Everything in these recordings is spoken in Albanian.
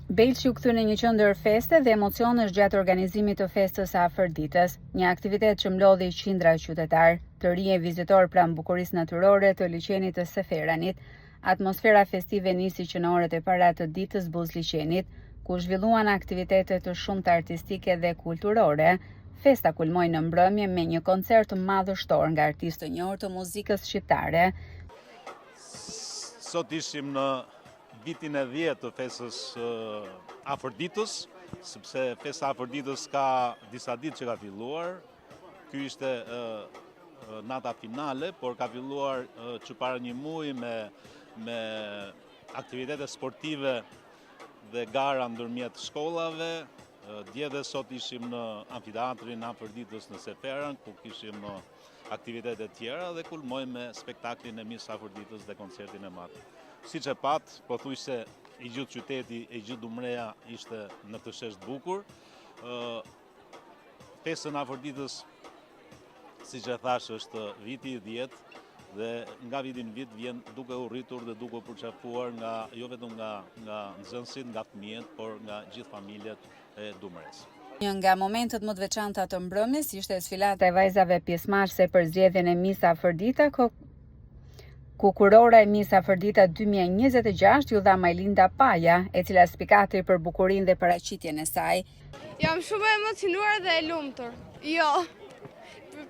Belçi u kthy në një qendër feste dhe emocionesh gjatë organizimit të festës së afërditës, një aktivitet që mlodhi qindra qytetar, të rinj vizitor pranë bukurisë natyrore të liçenit të Seferanit. Atmosfera festive nisi që në orët e para të ditës buzliqenit, ku zhvilluan aktivitete të shumta artistike dhe kulturore. Festa kulmoi në mbrëmje me një koncert madhështor nga artistë të njohur të muzikës shqiptare. Sot ishim në vitin e 10 të festës Afërditës, sepse festa Afërditës ka disa ditë që ka filluar. Ky ishte nata finale, por ka filluar që para një muaji me aktivitete sportive dhe gara ndërmjet shkollave. Dje dhe sot ishim në amfiteatrin Afërditës në Seferan, ku kishim aktivitete tjera dhe kulmoj me spektaklin e Miss Afërditës dhe koncertin e madh. Siç e pat, pothuajse i gjithë qyteti, i gjithë Dumreja ishte në këtë shesh të bukur. Festën Afërditës, siç e thash, është viti i 10 dhe nga viti në vit vjen duke u rritur dhe duke u përqafuar jo vetëm nga nxënësit, nga fëmijët, por nga gjithë familjet e Dumres. Një nga momentet më të veçanta të mbrëmjes ishte sfilata e vajzave pjesëmarrëse për zgjedhjen e Miss Afërdita, ku kurora e Miss Afërdita 2026 ju dha Majlinda Paja, e cila spikatri për bukurinë dhe paraqitjen e saj. Jam shumë e emocionuar dhe e lumtur. Jo,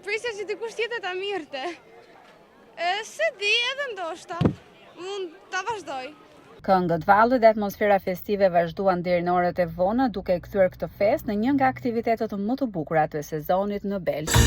prisja që dikush tjetër ta mirte. Se di edhe ndoshta, mund ta vazhdoj. Këngët, vallet dhe atmosfera festive vazhduan deri në orët e vona, duke kthyer këtë festë në një nga aktivitetet më të bukura të sezonit në Belçi.